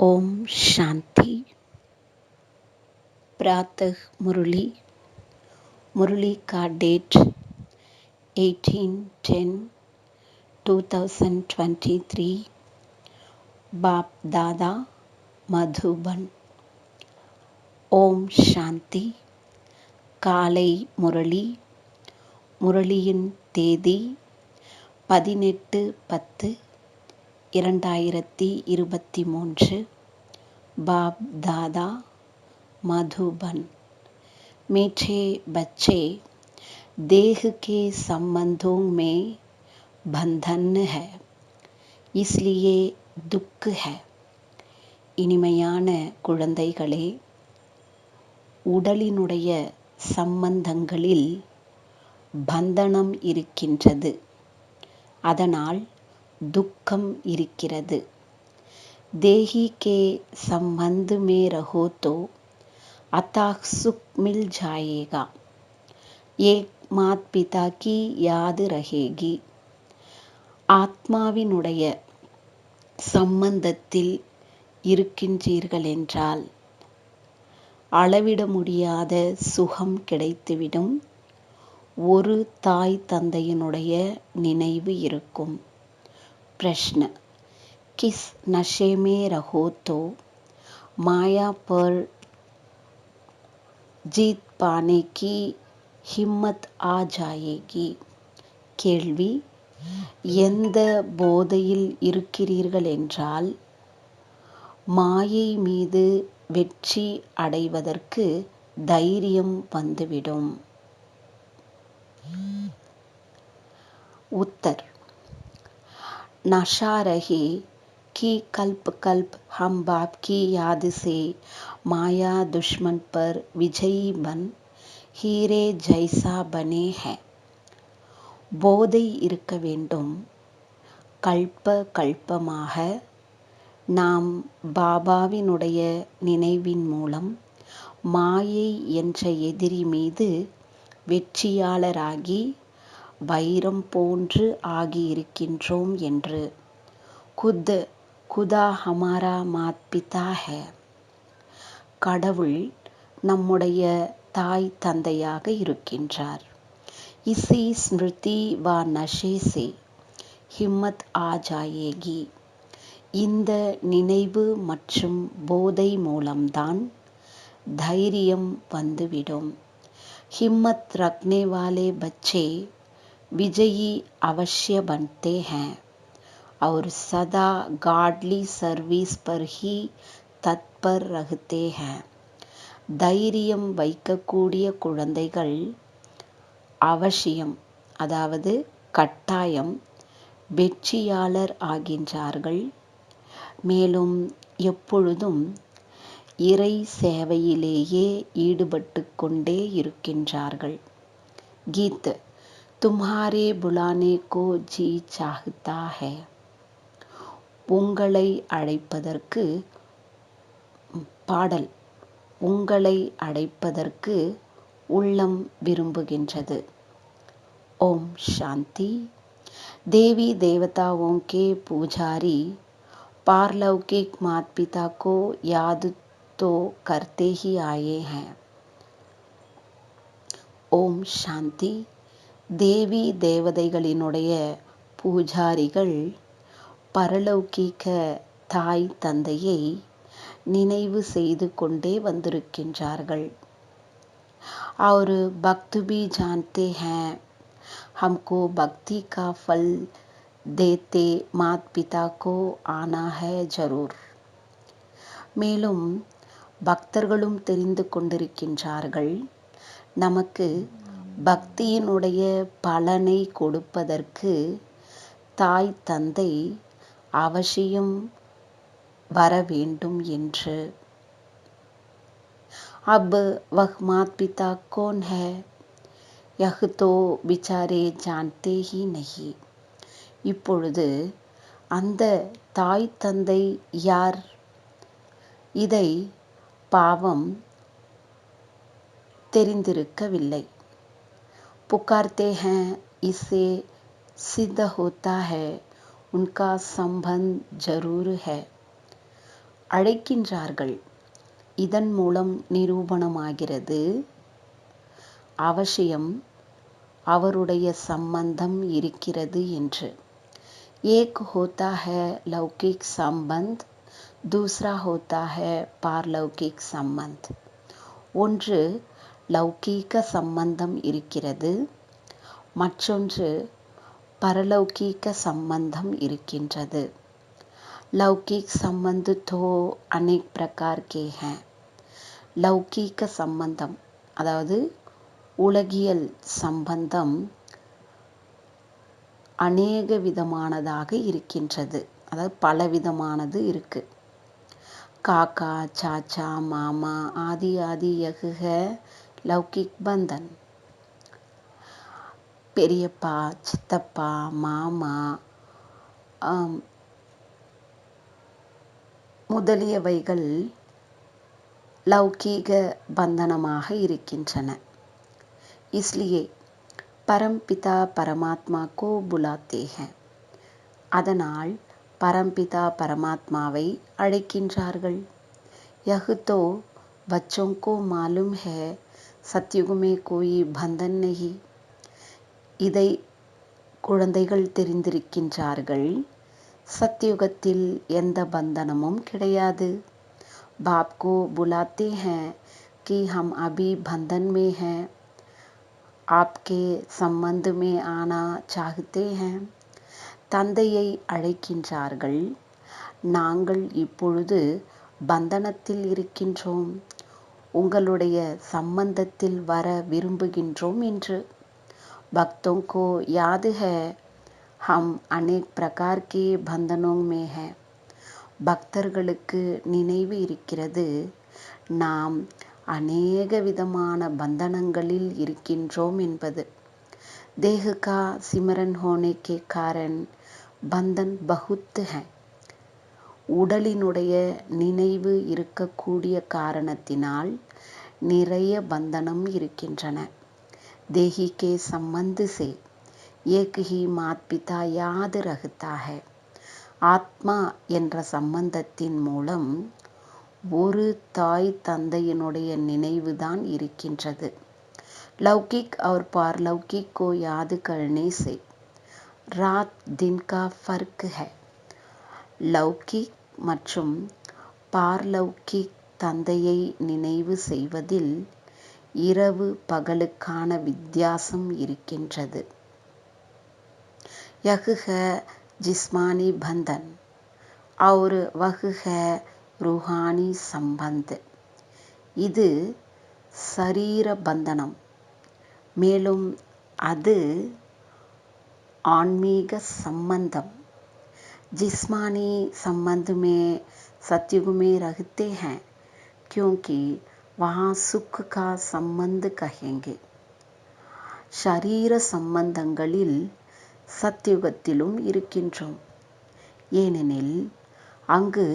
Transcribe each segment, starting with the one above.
ओम शांति। प्रातः मुरली। मुरली का डेट 18/10/2023। बाप दादा मधुबन। ओम शांति। காலை முரளி. முரளியின் தேதி 18/10/2023। बाप दादा मधुबन। मीठे बच्चे, देह के संबंधों में बंधन है, इसलिए दुख है. இனிமையான குழந்தைகளே, உடலினுடைய சம்பந்தங்களில் பந்தனம் இருக்கின்றது, அதனால் துக்கம் இருக்கிறது. देही के संबंध में रहो तो अथाह सुख मिल जाएगा. एक मात पिता की याद रहेगी. ஆத்மாவினுடைய சம்பந்தத்தில் இருக்கின்றீர்கள் என்றால் அளவிட முடியாத சுகம் கிடைத்துவிடும். ஒரு தாய் தந்தையினுடைய நினைவு இருக்கும். प्रश्न, किस नशे में रहो तो माया पर जीत पाने की हिम्मत आ जाएगी. கேள்வி, எந்த போதையில் இருக்கிறீர்கள் என்றால் மாயை மீது வெற்றி அடைவதற்கு தைரியம் வந்துவிடும். उत्तर, नशा रहे कि कल्प कल्प हम बाप की याद से माया दुश्मन पर विजयी बन हीरे जैसा बने हैं. போதை இருக்க வேண்டும். கல்ப கல்பமாக நாம் பாபாவினுடைய நினைவின் மூலம் மாயை என்ற எதிரி மீது வெற்றியாளராகி வைரம் போன்று ஆகியிருக்கின்றோம் என்று. खुद खुदा हमारा मात पिता है. கடவுள் நம்முடைய தாய் தந்தையாக இருக்கின்றார். इसी स्मृति व नशे से हिम्मत आ जाएगी. இந்த நினைவு மற்றும் போதை மூலம்தான் தைரியம் வந்துவிடும். हिम्मत रखने वाले बच्चे विजयी अवश्य बनते हैं और सदा गॉडली सर्विस पर ही तत्पर रहते हैं. தைரியம் வைக்கக்கூடிய குழந்தைகள் அவசியம், அதாவது கட்டாயம் வெற்றியாளர் ஆகின்றார்கள். மேலும் எப்பொழுதும் இறை சேவையிலேயே ஈடுபட்டு கொண்டே இருக்கின்றார்கள். கீத், तुम्हारे बुलाने को जी चाहता है. உங்களை அழைப்பதற்கு பாடல், உங்களை அழைப்பதற்கு உள்ளம் விரும்புகின்றது. ஓம் சாந்தி. देवी देवताओं के पुजारी पारलौकिक माता पिता को याद तो करते ही आए हैं. ஓம் சாந்தி. தேவி தேவதைகளினுடைய பூஜாரிகள் பரலௌகிக தாய் தந்தையை நினைவு செய்து கொண்டே வந்திருக்கின்றார்கள். और भक्त भी जानते हैं हमको भक्ति का फल देते माता पिता को आना है जरूर. மேலும் பக்தர்களும் தெரிந்து கொண்டிருக்கின்றார்கள், நமக்கு பக்தியினுடைய பலனை கொடுப்பதற்கு தாய் தந்தை அவசியம் வர வேண்டும் என்று. अब वह माता पिता कौन है, यह तो बिचारे जानते ही नहीं. இப்பொழுது அந்த தாய் தந்தை யார், இதை பாவம் தெரிந்திருக்கவில்லை. पुकारते हैं इससे सिद्ध होता है उनका संबंध जरूर है. அழைக்கின்றார்கள். இதன் மூலம் நிரூபணமாகிறது அவசியம் அவருடைய சம்பந்தம் இருக்கிறது என்று. एक होता है लौकिक संबंध, दूसरा होता है पारलौकिक संबंध. ஒன்று லௌகீக சம்பந்தம் இருக்கிறது, மற்றொன்று பரலௌகீக சம்பந்தம் இருக்கின்றது. लौकिक संबंध तो अनेक प्रकार के हैं. லௌகீக சம்பந்தம் அதாவது உலகியல் சம்பந்தம் அநேக விதமானதாக இருக்கின்றது. அதாவது பலவிதமானது இருக்கு. காக்கா, சாச்சா, மாமா ஆதி ஆதி யகு है लौकिक बंधन. பெரியப்பா, சித்தப்பா, மாமா முதலியவைகள் லௌகீக பந்தனமாக இருக்கின்றன. इसलिए परमपिता परमात्मा को बुलाते हैं. அதனால் பரம்பிதா பரமாத்மாவை அழைக்கின்றார்கள். यह तो बच्चों को मालूम है सतयुग में कोई बंधन नहीं. இதை குழந்தைகள் தெரிந்திருக்கின்றார்கள். சத்யுகத்தில் எந்த பந்தனமும் கிடையாது. बाप को बुलाते हैं कि हम अभी बंधन में हैं, आपके संबंध में आना चाहते हैं. தந்தையை அழைக்கின்றார்கள். நாங்கள் இப்பொழுது பந்தனத்தில் இருக்கின்றோம், உங்களுடைய சம்பந்தத்தில் வர விரும்புகின்றோம் என்று. भक्तों को याद है हम अनेक प्रकार के बंधनों में हैं. பக்தர்களுக்கு நினைவு இருக்கிறது, நாம் அநேக விதமான பந்தனங்களில் இருக்கின்றோம் என்பது. देह का सिमरन होने के कारण बंधन बहुत है. உடலினுடைய நினைவு இருக்கக்கூடிய காரணத்தினால் நிறைய பந்தனம் இருக்கின்றன. देही के संबंध से एक ही माता पिता याद रखता है. ஆத்மா என்ற சம்பந்தத்தின் மூலம் ஒரு தாய் தந்தையினுடைய நினைவுதான் இருக்கின்றது. लौकिक और पारलौकिक को याद करने से रात दिन का फर्क है. லௌகிக் மற்றும் பார்லௌகிக் தந்தையை நினைவு செய்வதில் இரவு பகலுக்கான வித்தியாசம் இருக்கின்றது. यह है जिस्मानी बंधन और वह है रूहानी संबंध. இது சரீர பந்தனம், மேலும் அது ஆன்மீக சம்பந்தம். जिस्मानी संबंध में सतयुग में रहते हैं क्योंकि वहाँ सुख का संबंध कहेंगे. ஷரீர சம்பந்தங்களில் சத்யுகத்திலும் இருக்கின்றோம், ஏனெனில் அங்கு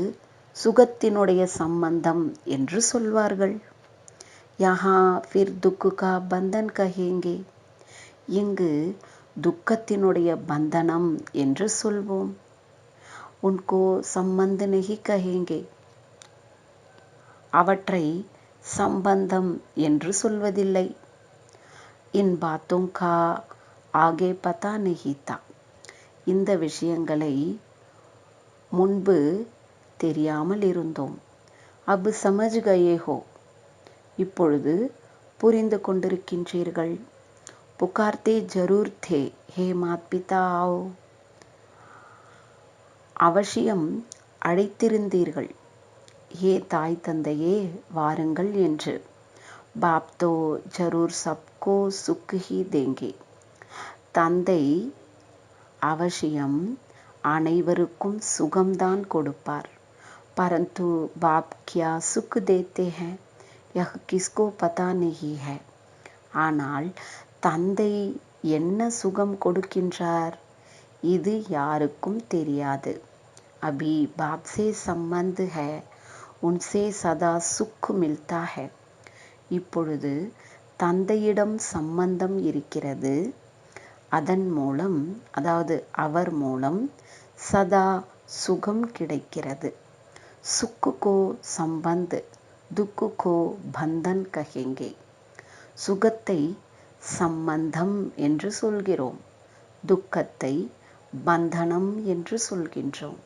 சுகத்தினுடைய சம்பந்தம் என்று சொல்வார்கள். यहाँ फिर दुख का बंधन कहेंगे. இங்கு துக்கத்தினுடைய பந்தனம் என்று சொல்வோம். उनको संबंध नहीं कहेंगे. அவற்றை சம்பந்தம் என்று சொல்வதில்லை. इन बातों का आगे पता नहीं था. இந்த விஷயங்களை முன்பு தெரியாமல் இருந்தோம். अब समझ गए हो. இப்பொழுது புரிந்து கொண்டிருக்கின்றீர்கள். पुकारते जरूर थे हे माता पिता आओ. அவசியம் அழைத்திருந்தீர்கள், ஏ தாய் தந்தையே வாருங்கள் என்று. बाप तो जरूर सबको सुख ही देंगे. தந்தை அவசியம் அனைவருக்கும் சுகம்தான் கொடுப்பார். परंतु बाप क्या सुख देते हैं यह किसको पता नहीं है. ஆனால் தந்தை என்ன சுகம் கொடுக்கின்றார், இது யாருக்கும் தெரியாது. अभी बाप से संबंध है, उनसे सदा सुख मिलता है. இப்பொழுது தந்தையிடம் சம்பந்தம் இருக்கிறது, அதன் மூலம் அதாவது அவர் மூலம் சதா சுகம் கிடைக்கிறது. सुख को संबंध दुख को बंधन कहेंगे. சுகத்தை சம்பந்தம் என்று சொல்கிறோம், துக்கத்தை बंधनम என்று சொல்கின்றோம்.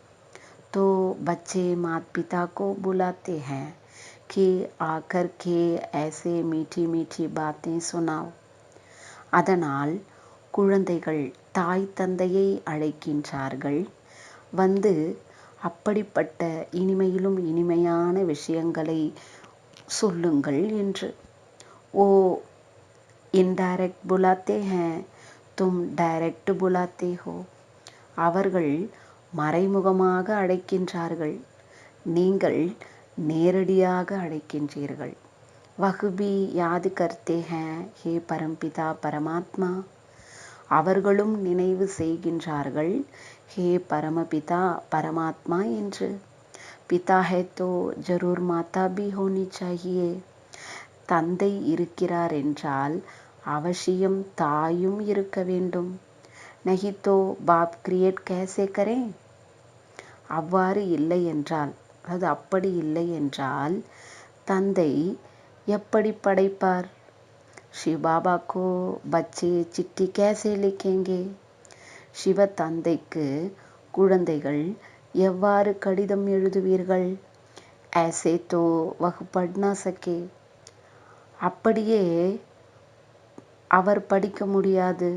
तो बच्चे माता पिता को बुलाते हैं कि आकर के ऐसे मीठी मीठी बातें सुनाओ. அதனால் குழந்தைகள் தாய் தந்தையை அழைக்கின்றார்கள், வந்து அப்படிப்பட்ட இனிமையிலும் இனிமையான விஷயங்களை சொல்லுங்கள் என்று. ஓ இன்டைரக்ட் புலாத்தே हैं, तुम डायरेक्ट बुलाते हो. அவர்கள் மறைமுகமாக அழைக்கின்றார்கள், நீங்கள் நேரடியாக அழைக்கின்றீர்கள். वह भी याद करते हैं हे परमपिता परमात्मा. அவர்களும் நினைவு செய்கின்றார்கள், ஹே பரமபிதா பரமாத்மா என்று. பிதா है तो जरूर माता भी होनी चाहिए. தந்தை இருக்கிறார் என்றால் அவசியம் தாயும் இருக்க வேண்டும். नहीं तो बाप क्रिएट कैसे करें. அவ்வாறு இல்லை என்றால், அது அப்படி இல்லை என்றால் தந்தை எப்படி படைப்பார். शिव बाबा को बच्चे चिट्ठी कैसे लिखेंगे. சிவ தந்தைக்கு குழந்தைகள் எவ்வாறு கடிதம் எழுதுவீர்கள். ऐसे तो वह पढ़ ना सके. அப்படியே அவர் படிக்க முடியாது.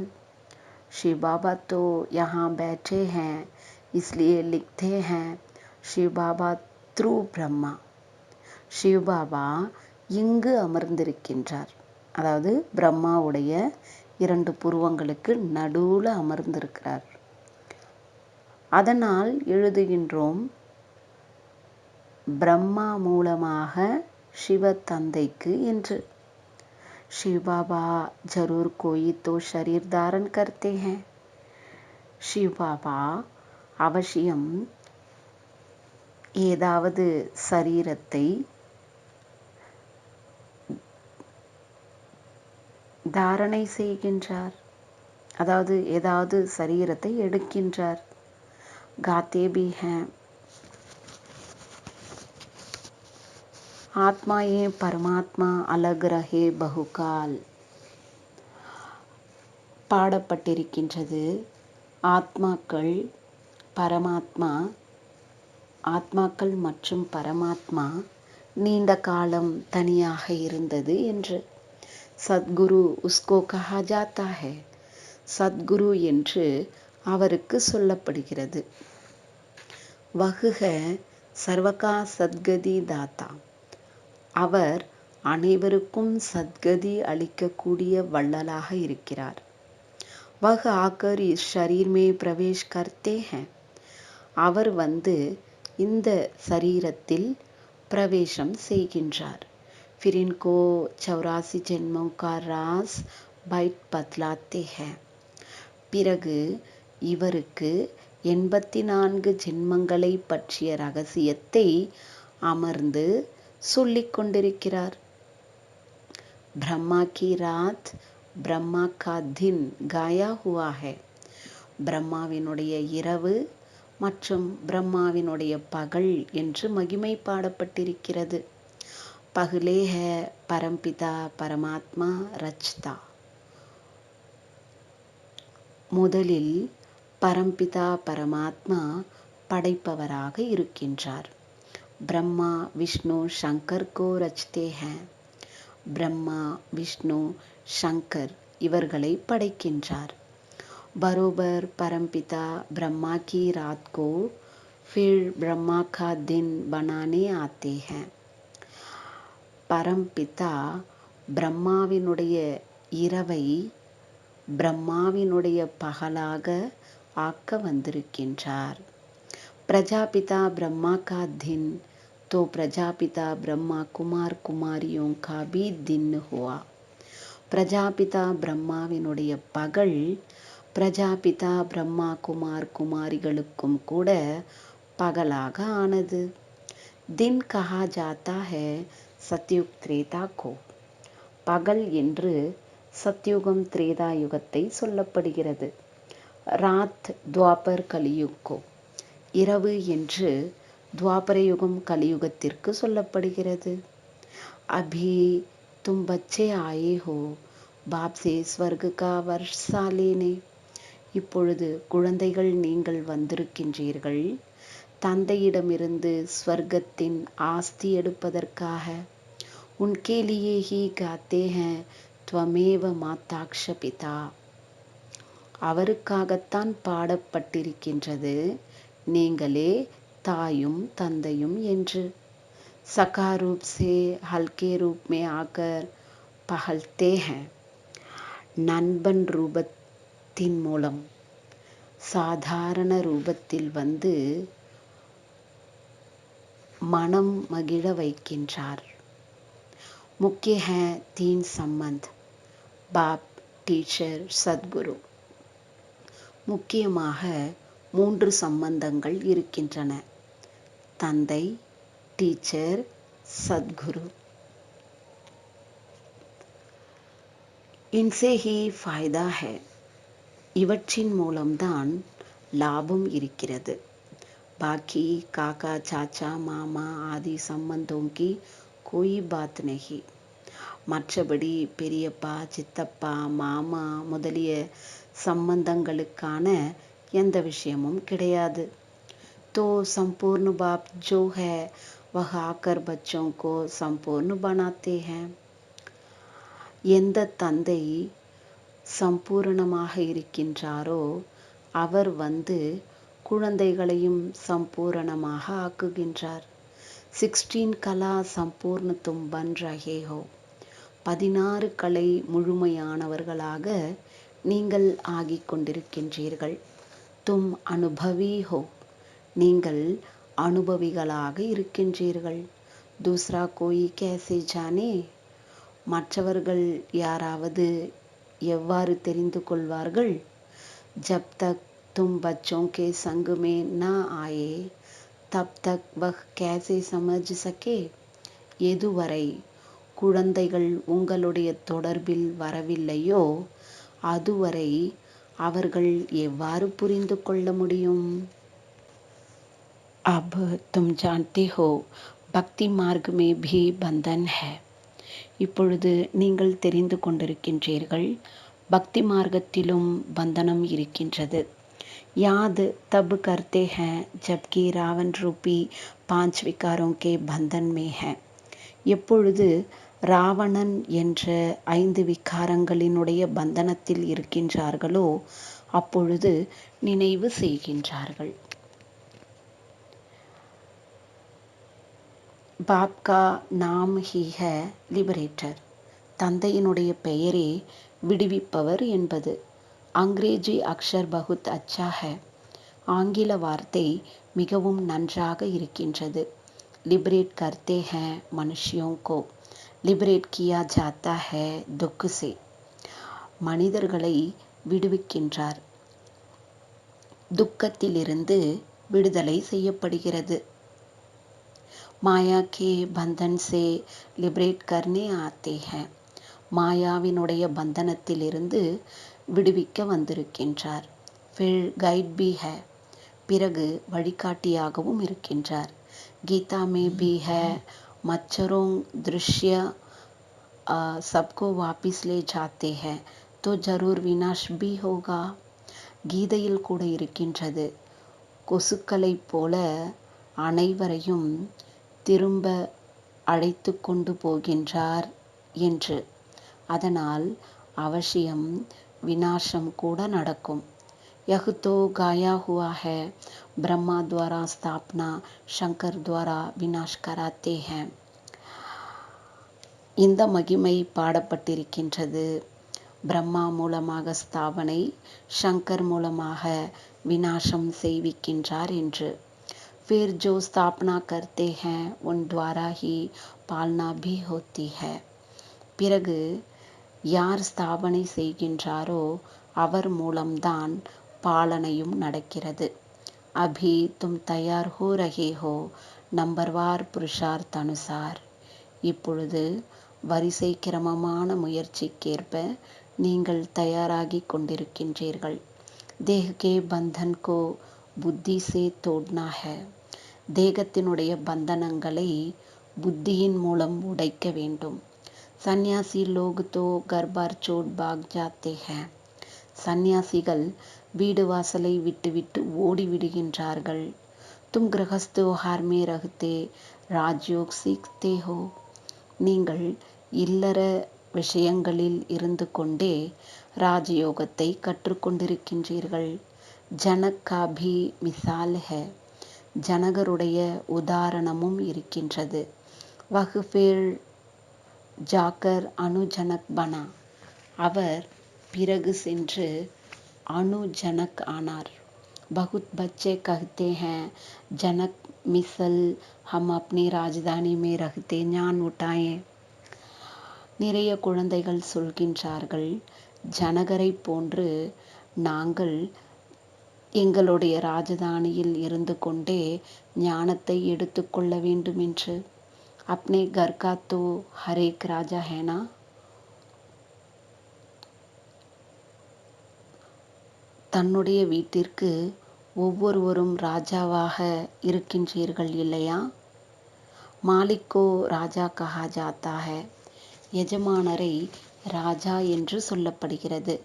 शिव बाबा तो यहाँ बैठे हैं इसलिए लिखते हैं शिव बाबा थ्रू ब्रह्मा. शिव बाबா இங்கு அமர்ந்திருக்கின்றார், அதாவது பிரம்மாவுடைய 2 புருவங்களுக்கு நடுவுல அமர்ந்திருக்கிறார். அதனால் எழுதுகின்றோம் பிரம்மா மூலமாக சிவ தந்தைக்கு என்று. शिव बाबा जरूर कोई तो शरीर धारण करते हैं. शिव बाबा அவசியம் ஏதாவது சரீரத்தை தாரணை செய்கின்றார், அதாவது ஏதாவது சரீரத்தை எடுக்கின்றார். गाते भी हैं. ஆத்மாயே பரமாத்மா அலக் ரஹே பகுகால். பாடப்பட்டிருக்கின்றது, ஆத்மாக்கள் பரமாத்மா, ஆத்மாக்கள் மற்றும் பரமாத்மா நீண்ட காலம் தனியாக இருந்தது என்று. சத்குரு உஸ்கோ கஹா ஜாத்தா ஹை. சத்குரு என்று அவருக்கு சொல்லப்படுகிறது. வஹுக சர்வகா சத்கதி தாத்தா. அவர் அனைவருக்கும் சத்கதி அளிக்கக்கூடிய வள்ளலாக இருக்கிறார். वह आकर इस शरीर में प्रवेश करते हैं. அவர் வந்து இந்த சரீரத்தில் பிரவேசம் செய்கின்றார். फिर इनको 84 जन्मों का राज बैठ बतलाते हैं. பிறகு இவருக்கு 84 ஜென்மங்களை பற்றிய ரகசியத்தை அமர்ந்து சொல்லிக் கொண்டிருக்கிறார். ब्रह्मा की रात ब्रह्मा का दिन गाया हुआ है. பிரம்மாவினுடைய இரவு மற்றும் பிரம்மாவினுடைய பகல் என்று மகிமை பாடப்பட்டிருக்கிறது. பகலே है परमपिता परमात्मा रचता. முதலில் பரம்பிதா பரமாத்மா படைப்பவராக இருக்கின்றார். ब्रह्मा विष्णु शंकर को रचते हैं. ब्रह्मा विष्णु शंकर இவர்களை படைக்கின்றார். बरोबर परमपिता ब्रह्मा की रात को फिर ब्रह्मा का दिन बनाने आते हैं. பரம்பிதா பிரம்மாவினுடைய இரவை பிரம்மாவினுடைய பகலாக ஆக்க வந்திருக்கின்றார். प्रजापिता ब्रह्मा का दिन तो प्रजापिता ब्रह्मा कुमार कुमारियों का भी दिन हुआ. प्रजापिता பிரம்மாவினுடைய பகல் பிரஜாபிதா பிரம்மா குமார் குமாரிகளுக்கும் கூட பகலாக ஆனது. दिन कहा जाता है सतयुग त्रेता को. பகல் என்று சத்யுகம் திரேதா யுகத்தை சொல்லப்படுகிறது. ராத் துவாபர் கலியுக் को. இரவு என்று துவாபர யுகம் கலியுகத்திற்கு சொல்லப்படுகிறது. अभी तुम बच्चे आए हो बाप से स्वर्ग का वर्षा लेने. இப்பொழுது குழந்தைகள் நீங்கள் வந்திருக்கின்றீர்கள் தந்தையிடமிருந்து ஸ்வர்க்கத்தின் ஆஸ்தி எடுப்பதற்காக. உன்கே லியே ஹி காத்தே ஹேன் த்வமேவ மாதாக்ஷ பிதா. அவருக்காகத்தான் பாடப்பட்டிருக்கின்றது நீங்களே தாயும் தந்தையும் என்று. साकार रूप से हल्के रूप में आकर पहलते हैं. நண்பன் ரூபத்தின் மூலம் சாதாரண ரூபத்தில் வந்து மனம் மகிழ வைக்கின்றார். முக்கிய है 3 संबंध பாப் டீச்சர் சத்குரு. முக்கியமாக 3 சம்பந்தங்கள் இருக்கின்றன. தந்தை, டீச்சர், சத்குரு. இன்சே ஹி ஃபாய்தா ஹை. இவற்றின் மூலம்தான் லாபம் இருக்கிறது. பாக்கி காக்கா சாச்சா மாமா ஆதி சம்பந்தோங்கி கோய் பாத் நஹி. மற்றபடி பெரியப்பா சித்தப்பா மாமா முதலிய சம்பந்தங்களுக்கான எந்த விஷயமும் கிடையாது. तो संपूर्ण बाप जो है वह आकर बच्चों को संपूर्ण बनाते हैं. எந்த தந்தை சம்பூரணமாக இருக்கின்றாரோ அவர் வந்து குழந்தைகளையும் சம்பூரணமாக ஆக்குகின்றார். 16 கலா சம்பூர்ண தும் பன் ரஹே ஹோ. 16 கலை முழுமையானவர்களாக நீங்கள் ஆகிக் கொண்டிருக்கின்றீர்கள். தும் அனுபவி ஹோ. நீங்கள் அனுபவிகளாக இருக்கின்றீர்கள். தூசரா கோயி கேசே ஜானே. மற்றவர்கள் யாராவது எவ்வாறு தெரிந்து கொள்வார்கள்? ஜப் தக் தும் பச்சோं के संग में न आए तब तक वह कैसे समझ सके. எதுவரை குழந்தைகள் உங்களுடைய தொடர்பில் வரவில்லையோ அதுவரை அவர்கள் எவ்வாறு புரிந்து கொள்ள முடியும்? अब तुम जानते हो பக்தி மார்க் में भी बंधन है. இப்பொழுது நீங்கள் தெரிந்து கொண்டிருக்கின்றீர்கள் பக்தி மார்க்கத்திலும் பந்தனம் இருக்கின்றது. याद तब करते हैं जबकि रावण रूपी 5 विकारों के बंधन में है. எப்பொழுது ராவணன் என்ற 5 விகாரங்களினுடைய பந்தனத்தில் இருக்கின்றார்களோ அப்பொழுது நினைவு செய்கின்றார்கள். बाप का नाम ही है लिबरेटर. தந்தையினுடைய பெயரே விடுவிப்பவர் என்பது. அங்கிரேஜி அக்ஷர் பகுத் அச்சா है. ஆங்கில வார்த்தை மிகவும் நன்றாக இருக்கின்றது. लिबरेट करते हैं मनुष्यों को. लिबरेट किया जाता है दुख से. மனிதர்களை விடுவிக்கின்றார். துக்கத்திலிருந்து விடுதலை செய்யப்படுகிறது. மாயா கே பந்தன் சே லிபரேட் கர்னே ஆத்தே ஹை. மாயாவினுடைய பந்தனத்திலிருந்து விடுவிக்க வந்திருக்கின்றார். ஃபிர் கைட் பி ஹை. பிறகு வழிகாட்டியாகவும் இருக்கின்றார். கீதா மே பி ஹை மச்சரோं दृश्य सबको वापिस ले जाते हैं तो जरूर विनाश भी होगा. கீதையில் கூட இருக்கின்றது கொசுக்களைப் போல அனைவரையும் திரும்ப அழைத்து கொண்டு போகின்றார் என்று. அதனால் அவசியம் விநாசம் கூட நடக்கும். यह तो गाया हुआ है ब्रह्मा द्वारा स्थापना शंकर द्वारा विनाश कराते हैं. இந்த மகிமை பாடப்பட்டிருக்கின்றது. பிரம்மா மூலமாக ஸ்தாபனை, சங்கர் மூலமாக விநாசம் செய்விக்கின்றார் என்று. फिर जो स्थापना करते हैं उन द्वारा ही पालना भी होती है. பிறகு யார் ஸ்தாபனை செய்கின்றாரோ அவர் மூலம்தான் பாலனையும் நடக்கிறது. अभी तुम तैयार हो रहे हो नंबरवार पुरुषार्थ अनुसार. இப்பொழுது வரிசை கிரமமான முயற்சிக்கேற்ப நீங்கள் தயாராகி கொண்டிருக்கின்றீர்கள். देह के बंधन को बुद्धि से तोड़ना है. தேகத்தினுடைய பந்தனங்களை புத்தியின் மூலம் உடைக்க வேண்டும். சந்நியாசி லோக் தோ கர்பார் சோட் பாக் ஜாத்தே ஹை. சந்நியாசிகள் வீடு வாசலை விட்டுவிட்டு ஓடிவிடுகின்றார்கள். தும் கிரகஸ்தோ ஹார்மே ரஹ்தே ராஜ்யோக் சீக்தே ஹோ. நீங்கள் இல்லற விஷயங்களில் இருந்து கொண்டே ராஜயோகத்தை கற்றுக்கொண்டிருக்கின்றீர்கள். ஜனக் கா பி மிசால் ஹை. ஜனகருடைய உதாரணமும் இருக்கின்றது. வஹ் ஃபிர் ஜாக்கர் அனுஜனக் பனா. அவர் பிறகு சென்று அனுஜனக் ஆனார். बहुत बच्चे कहते हैं जनक मिसल हम अपनी राजधानी में रहते ஞான் உட்டாயே. நிறைய குழந்தைகள் சொல்கின்றார்கள், ஜனகரை போன்று நாங்கள் எங்களுடைய ராஜதானியில் இருந்து கொண்டே ஞானத்தை எடுத்துக்கொள்ள வேண்டும் என்று. அப்னே கர் கா தோ ஹரேக் ராஜா ஹேனா. தன்னுடைய வீட்டிற்கு ஒவ்வொருவரும் ராஜாவாக இருக்கின்றீர்கள் இல்லையா? மாலிக்கோ ராஜா கஹா ஜாத்தா ஹை. எஜமானரை ராஜா என்று சொல்லப்படுகிறது.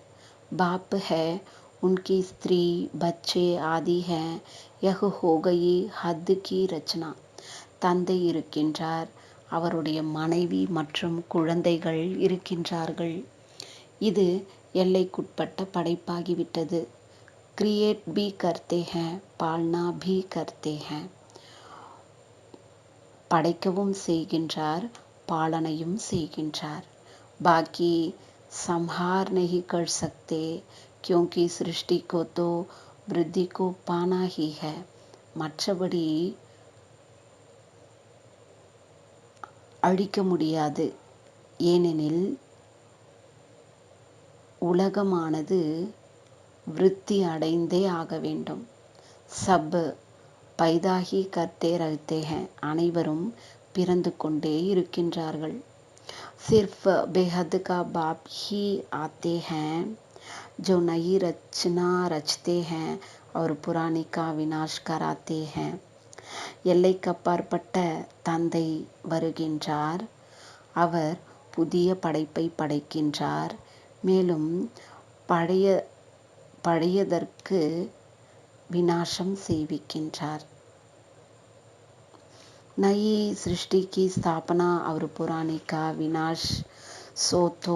பாப் ஹை, உன்கி ஸ்திரீ பச்சே ஆதி ஹை, யஹ் ஹோ கயி ஹத் கி ரச்சனா. தந்தை இருக்கின்றார், அவருடைய மனைவி மற்றும் குழந்தைகள் இருக்கின்றார்கள். இது எல்லைக்குட்பட்ட படைப்பாகிவிட்டது. கிரியேட் பி கர்த்தே ஹை, பால்னா பி கர்த்தே ஹை. படைக்கவும் செய்கின்றார், பாலனையும் செய்கின்றார். பாக்கி சம்ஹார் நஹி கர் சக்தே क्योंकि சிருஷ்டி கோ தோ விருத்தி கோ பானா ஹி ஹை. மற்றபடி அழிக்க முடியாது, ஏனெனில் உலகமானது விருத்தி அடைந்தே ஆக வேண்டும். சப் பைதாகி கர்த்தே ரஹ்தே ஹை. அனைவரும் பிறந்து கொண்டே இருக்கின்றார்கள். சிர்ஃப் बेहद का बाप ही आते हैं जो नई रचना रचते हैं और पुरानी का विनाश कराते हैं. எல்லைக்கப்பாற்பட்ட தந்தை வருகின்றார். அவர் புதிய படைப்பை படைக்கின்றார், மேலும் பழையதற்கு விநாசம் செய்விக்கின்றார். नई सृष्टि की स्थापना और पुरानी का विनाश सो तो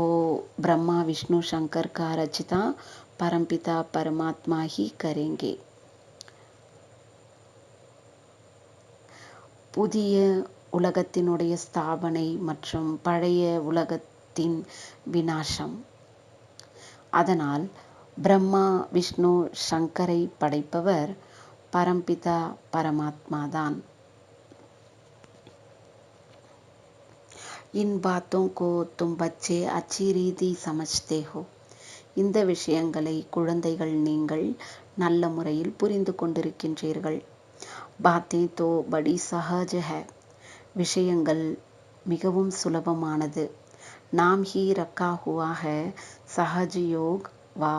ब्रह्मा विष्णु शंकर का रचिता परमपिता परमात्मा ही करेंगे. புதிய உலகத்தினுடைய ஸ்தாபனை மற்றும் பழைய உலகத்தின் விநாசம். அதனால் பிரம்மா விஷ்ணு சங்கரை படைப்பவர் பரம்பிதா பரமாத்மாதான். इन बातों को तुम बच्चे अच्छी रीति समझते हो. இந்த விஷயங்களை குழந்தைகள் நீங்கள் நல்ல முறையில் புரிந்து கொண்டிருக்கின்றீர்கள். பாத்தேன் தோ படி சஹஜ ஹை. விஷயங்கள் மிகவும் சுலபமானது. நாம் ஹி ரக்கா ஹுவா ஹை சஹஜ் யோக் வா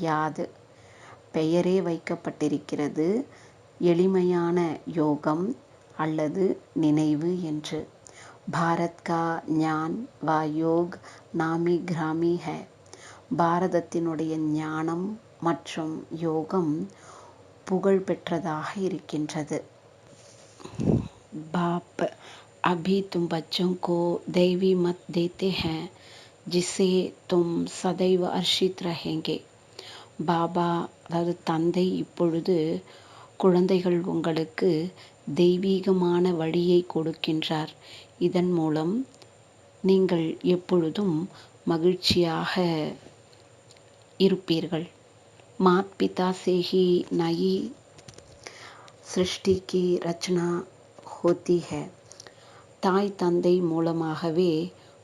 யாத். பெயரே வைக்கப்பட்டிருக்கிறது எளிமையான யோகம் அல்லது நினைவு என்று. பாரத் கா ஞான் வா யோக் நாமி கிராமி ஹை. பாரதத்தினுடைய ஞானம் மற்றும் யோகம் புகழ் பெற்றதாக இருக்கின்றது. बाप अभी तुम बच्चों को दैवी मत देते हैं जिससे तुम सदैव हर्षित रहेंगे. பாபா அதாவது தந்தை இப்பொழுது குழந்தைகள் உங்களுக்கு தெய்வீகமான வழியை கொடுக்கின்றார். இதன் மூலம் நீங்கள் எப்பொழுதும் மகிழ்ச்சியாக இருப்பீர்கள். मात पिता से ही नई सृष्टि की रचना होती है. தாய் தந்தை மூலமாகவே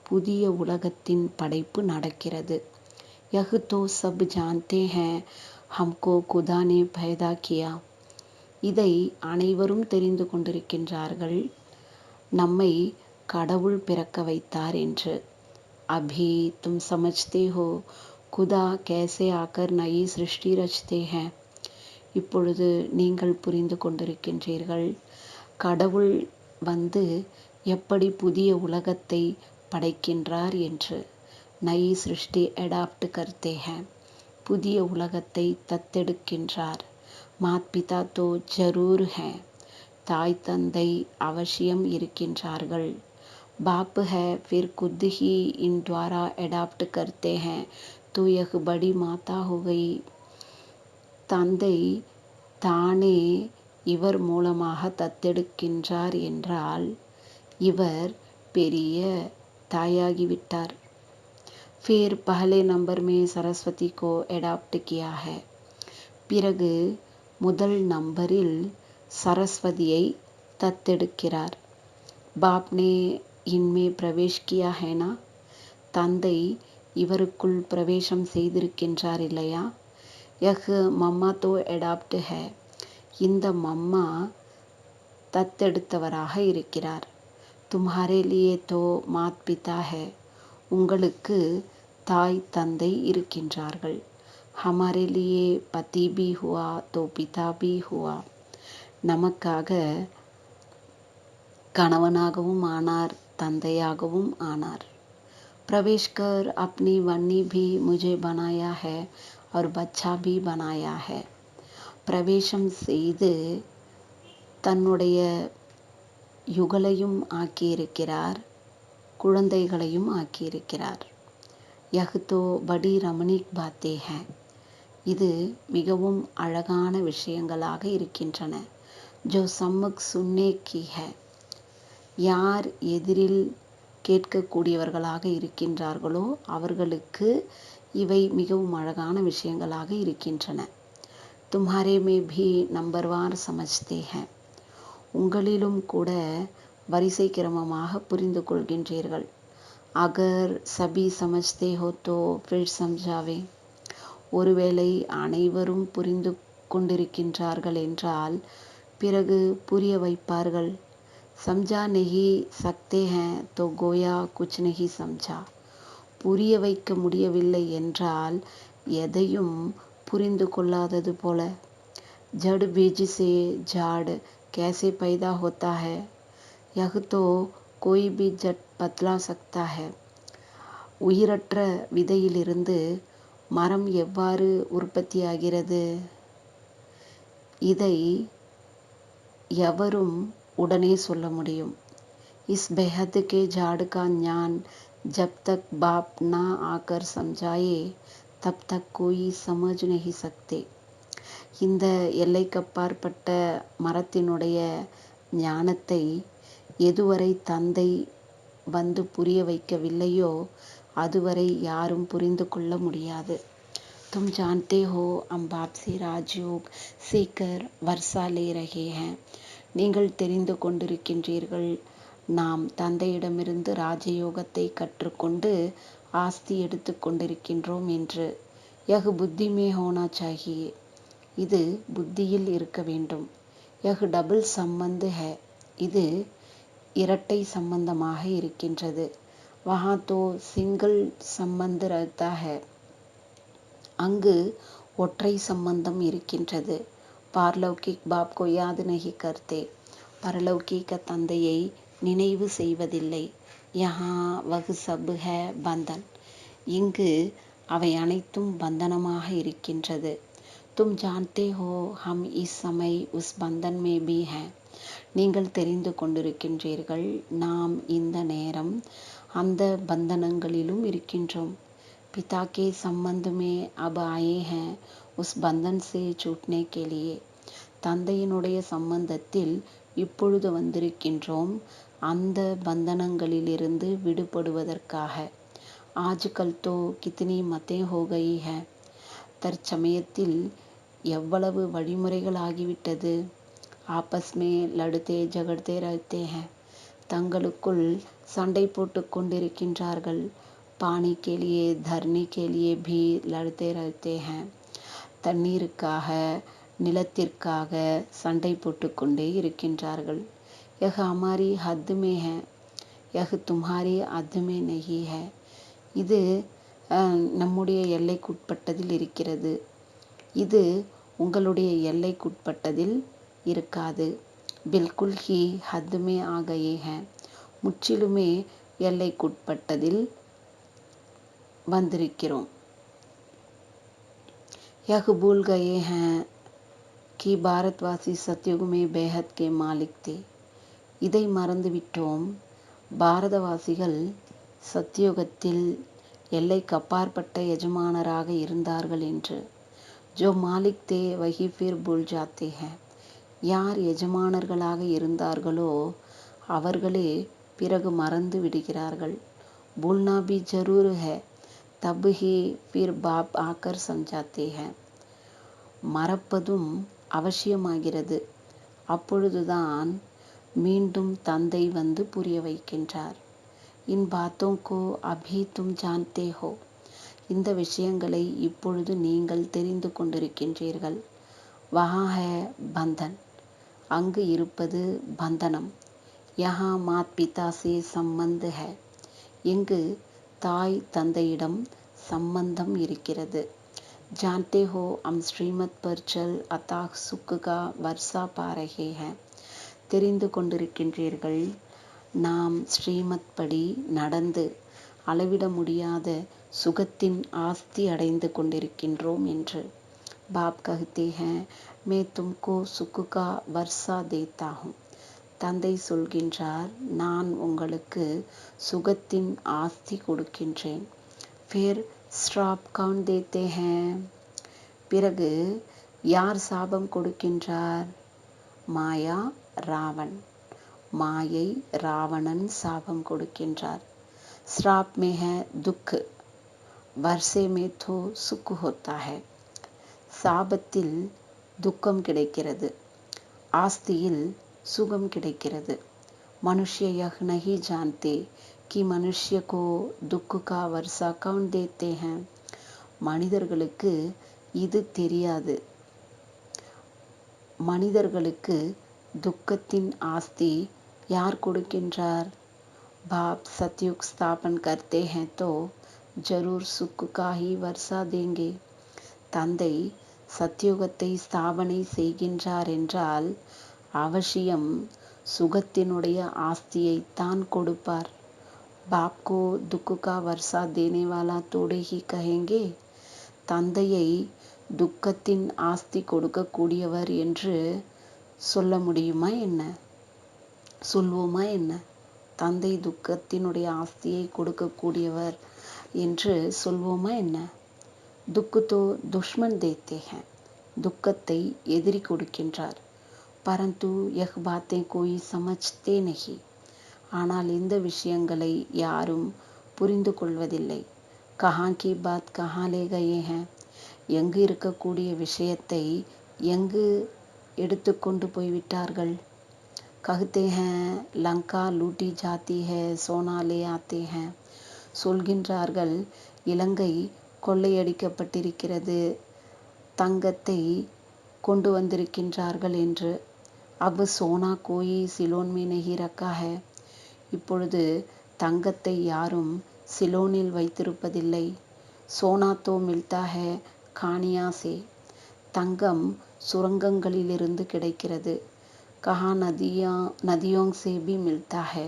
புதிய உலகத்தின் படைப்பு நடக்கிறது. यह तो सब जानते हैं हमको खुदा ने पैदा किया. இதை அனைவரும் தெரிந்து கொண்டிருக்கின்றார்கள், நம்மை கடவுள் பிறக்க வைத்தார் என்று. अभी तुम समझते हो खुदा कैसे आकर नई सृष्टि रचते हैं. இப்பொழுது நீங்கள் புரிந்து கொண்டிருக்கின்றீர்கள், கடவுள் வந்து எப்படி புதிய உலகத்தை படைக்கின்றார் என்று. நயி சிருஷ்டி அடாப்ட் கர்த்தே ஹேன், புதிய உலகத்தை தத்தெடுக்கின்றார். மாத் பிதா தோ ஜரூர் ஹேன், தாய் தந்தை அவசியம் இருக்கின்றார்கள். बाप है फिर खुद ही इन द्वारा अडॉप्ट करते हैं तो यह बड़ी माता हो गई. தந்தை தானே இவர் மூலமாக தத்தெடுக்கின்றார் என்றால் இவர் பெரிய தாயாகிவிட்டார். फिर पहले नंबर में सरस्वती को अडॉप्ट किया है, பிறகு முதல் நம்பரில் சரஸ்வதியை தத்தெடுக்கிறார். बाप ने इनमें प्रवेश किया है ना, தந்தை இவருக்குள் பிரவேசம் செய்திருக்கின்றார் இல்லையா. यह मम्मा तो अडॉप्ट है, இந்த மம்மா தத்தெடுத்தவராக இருக்கிறார். तुम्हारे लिए तो मात पिता है, உங்களுக்கு தாய் தந்தை இருக்கின்றார்கள். हमारे लिए पति भी हुआ तो पिता भी हुआ, நமக்காக கணவனாகவும் ஆனார், தந்தையாகவும் ஆனார். प्रवेश कर अपनी वन्नी भी मुझे बनाया है और बच्चा भी बनाया है, பிரவேசம் செய்து தன்னுடைய யுகலையும் ஆக்கியிருக்கிறார், குழந்தைகளையும் ஆக்கியிருக்கிறார். यह तो बड़ी रमणीक बातें हैं, இது மிகவும் அழகான விஷயங்களாக இருக்கின்றன. जो सम्मुख सुनने की है, யார் எதிரில் கேட்கக்கூடியவர்களாக இருக்கின்றார்களோ அவர்களுக்கு இவை மிகவும் அழகான விஷயங்களாக இருக்கின்றன. तुम्हारे में भी नंबरवार समझते हैं, உங்களிலும் கூட வரிசை கிரமமாக புரிந்து கொள்கின்றீர்கள். அகர் சபி சமஜ்தே ஹோ தோ ஃபிர் சம்ஜாவே, ஒருவேளை அனைவரும் புரிந்து கொண்டிருக்கின்றார்கள் என்றால் பிறகு புரிய வைப்பார்கள். சம்ஜா நஹி சக்தே ஹேன் தோ கோயா குச் நஹி சம்ஜா, புரிய வைக்க முடியவில்லை என்றால் எதையும் புரிந்து கொள்ளாதது போல. ஜட் பீஜ் சே ஜாட் कैसे पैदा होता है, यह तो कोई भी जट बतला सकता है, உயிரற்ற விதையிலிருந்து மரம் எவ்வாறு உற்பத்தியாகிறது, இதை எவரும் உடனே சொல்ல முடியும். इस बेहद के झाड़ का ज्ञान जब तक बाप ना आकर समझाए तब तक कोई समझ नहीं सकते, இந்த எல்லைக்கப்பாற்பட்ட மரத்தினுடைய ஞானத்தை எதுவரை தந்தை வந்து புரிய வைக்கவில்லையோ அதுவரை யாரும் புரிந்து கொள்ள முடியாது. तुम जानते हो हम बाप से राजयोग सीकर वर्षा ले रहे हैं, நீங்கள் தெரிந்து கொண்டிருக்கின்றீர்கள் நாம் தந்தையிடமிருந்து ராஜயோகத்தை கற்றுக்கொண்டு ஆஸ்தி எடுத்து கொண்டிருக்கின்றோம் என்று. यह बुद्धि में होना चाहिए, இது புத்தியில் இருக்க வேண்டும். यह डबल संबंध है, இது இரட்டை சம்பந்தமாக இருக்கின்றது. वहाँ तो सिंगल संबंध रहता है, அங்கு ஒற்றை சம்பந்தம் இருக்கின்றது. பார்லௌகிக் பாப் को याद नहीं करते, பரலௌகிக தந்தையை நினைவு செய்வதில்லை. யஹா வஹ் சப் ஹை பந்தன், இங்கு அவை அனைத்தும் பந்தனமாக இருக்கின்றது. தும் ஜான்தே ஹோ ஹம் இஸ் சமய் உஸ் பந்தன் மே பி ஹை, நீங்கள் தெரிந்து கொண்டிருக்கின்றீர்கள் நாம் இந்த நேரம் அந்த பந்தனங்களிலும் இருக்கின்றோம். पिता के संबंध में अब आए हैं उस बंधन से छूटने के लिए, தந்தையினுடைய சம்பந்தத்தில் இப்பொழுது வந்திருக்கின்றோம் அந்த பந்தனங்களிலிருந்து விடுபடுவதற்காக. ஆஜ்கல் தோ கித்னி மதே ஹோ கயி ஹை, தற்சமயத்தில் எவ்வளவு வழிமுறைகள் ஆகிவிட்டது. ஆபஸ் மே லடுதே ஜகடதே ரஹதே ஹை, தங்களுக்குள் சண்டை போட்டு கொண்டிருக்கின்றார்கள். पानी के लिए धरने के लिए भी लड़ते रहते हैं, தண்ணீருக்காக நிலத்திற்காக சண்டை போட்டு கொண்டே இருக்கின்றார்கள். यह हमारी हद में है, यह तुम्हारी हद में नहीं है, இது நம்முடைய எல்லைக்குட்பட்டதில் இருக்கிறது, இது உங்களுடைய எல்லைக்குட்பட்டதில் இருக்காது. बिल्कुल ही हद में आ गए हैं, முற்றிலுமே எல்லைக்குட்பட்டதில் வந்திருக்கிறோம். यह भूल गए हैं कि भारतवासी सतयुग में बेहद के मालिक थे. இதை மறந்துவிட்டோம், பாரதவாசிகள் சத்தியுகத்தில் எல்லைக்கு அப்பாற்பட்ட எஜமானராக இருந்தார்கள் என்று. जो मालिक थे वही फिर भूल जाते हैं. யார் எஜமானர்களாக இருந்தார்களோ அவர்களே பிறகு மறந்து விடுகிறார்கள். भूलना भी जरूर है, तब ही फिर बाप आकर समझाते हैं. மறப்பதும் அவசியமாகிறது, அப்பொழுதுதான் மீண்டும் தந்தை வந்து புரிய வைக்கின்றார். इन बातों को अभी तुम जानते हो. இந்த விஷயங்களை இப்பொழுது நீங்கள் தெரிந்து கொண்டிருக்கின்றீர்கள். वहाँ है बंधन, அங்கு இருப்பது பந்தனம். यहाँ मात पिता से संबंध है, இங்கு தாய் தந்தையிடம் சம்பந்தம் இருக்கிறது. जानते हो हम श्रीमत पर चल अथाह सुख का वर्षा पा रहे हैं. தெரிந்து கொண்டிருக்கின்றீர்கள், நாம் ஸ்ரீமத் படி நடந்து அளவிட முடியாத சுகத்தின் ஆஸ்தி அடைந்து கொண்டிருக்கின்றோம் என்று. பாப் कहते हैं मैं तुमको सुख का वर्षा देता हूँ. தந்தை சொல்கின்றார், நான் உங்களுக்கு சுகத்தின் ஆஸ்தி கொடுக்கின்றேன். फिर श्राप कौन देते हैं? பிறகு யார் சாபம் கொடுக்கின்றார்? மாயா ராவன், மாயை ராவணன் சாபம் கொடுக்கின்றார். श्राप में है दुख, वर्षे में तो सुख होता है. சாபத்தில் துக்கம் கிடைக்கிறது, ஆஸ்தியில் சுகம் கிடைக்கிறது. मनुष्य यह नहीं जानते कि मनुष्य को दुख का वर्षा कौन देते हैं. மனிதர்களுக்கு இது தெரியாது. மனிதர்களுக்கு துக்கத்தின் ஆஸ்தி யார் கொடுக்கின்றார்? बाप सतयुग स्थापन करते हैं तो जरूर सुख का ही वर्षा देंगे. தந்தை சத்தியுகத்தை ஸ்தாபனை செய்கின்றார் என்றால் அவசியம் சுகத்தினுடைய ஆஸ்தியை தான் கொடுப்பார். बाप को दुख का वर्षा देने वाला थोड़े ही कहेंगे. தந்தையை துக்கத்தின் ஆஸ்தி கொடுக்கக்கூடியவர் என்று சொல்ல முடியுமா என்ன? சொல்வோமா என்ன? தந்தை துக்கத்தினுடைய ஆஸ்தியை கொடுக்கக்கூடியவர் என்று சொல்வோமா என்ன? துக்கத்தோ துஷ்மன் தேத்தே हैं, துக்கத்தை எதிரி கொடுக்கின்றார். பரந்து யஹ் பாத்தே கோய் சமஜ்தே நஹி, ஆனால் இந்த விஷயங்களை யாரும் புரிந்து கொள்வதில்லை. கஹான் கி பாத் கஹா லே கயே हैं, எங்கு இருக்கக்கூடிய விஷயத்தை எங்கு எடுத்துக்கொண்டு போய்விட்டார்கள். कहते हैं लंका लूटी जाती है, सोना ले आते हैं. சொல்கின்றார்கள், இலங்கை கொள்ளையடிக்கப்பட்டிருக்கிறது, தங்கத்தை கொண்டு வந்திருக்கின்றார்கள் என்று. अब सोना कोई सिलोन में नहीं रखा है. இப்பொழுது தங்கத்தை யாரும் சிலோனில் வைத்திருப்பதில்லை. सोना तो मिलता है खानिया से, தங்கம் சுரங்கங்களிலிருந்து கிடைக்கிறது. कहाँ नदियों से भी मिलता है,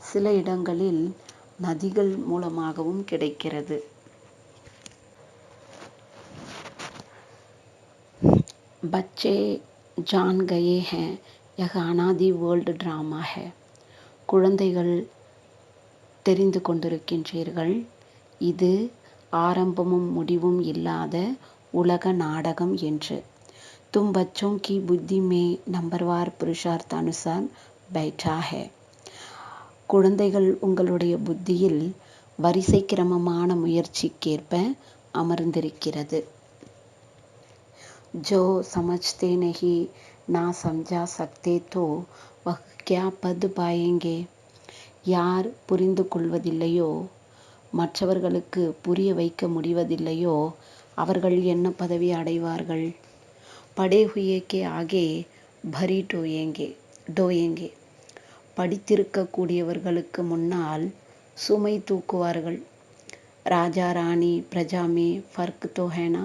சில இடங்களில் நதிகள் மூலமாகவும் கிடைக்கிறது. बच्चे जान गए हैं यह अनादि वर्ल्ड ड्रामा है. குழந்தைகள் தெரிந்து கொண்டிருக்கின்றீர்கள், இது ஆரம்பமும் முடிவும் இல்லாத உலக நாடகம் என்று. तुम बच्चों की बुद्धि में नंबरवार पुरुषार्थ अनुसार बैठा है. குழந்தைகள் உங்களுடைய புத்தியில் வரிசை கிரமமான முயற்சிக்கேற்ப அமர்ந்திருக்கிறது. जो समझते नहीं ना समझा सकते तो वह क्या पद पाएंगे. யார் புரிந்து கொள்வதில்லையோ, மற்றவர்களுக்கு புரிய வைக்க முடிவதில்லையோ, அவர்கள் என்ன பதவி அடைவார்கள்? पढ़े हुए के आगे भरी डोएंगे. படித்திருக்கக்கூடியவர்களுக்கு முன்னால் சுமை தூக்குவார்கள். ராஜா ராணி பிரஜா மே ஃபர்க் தோ है ना.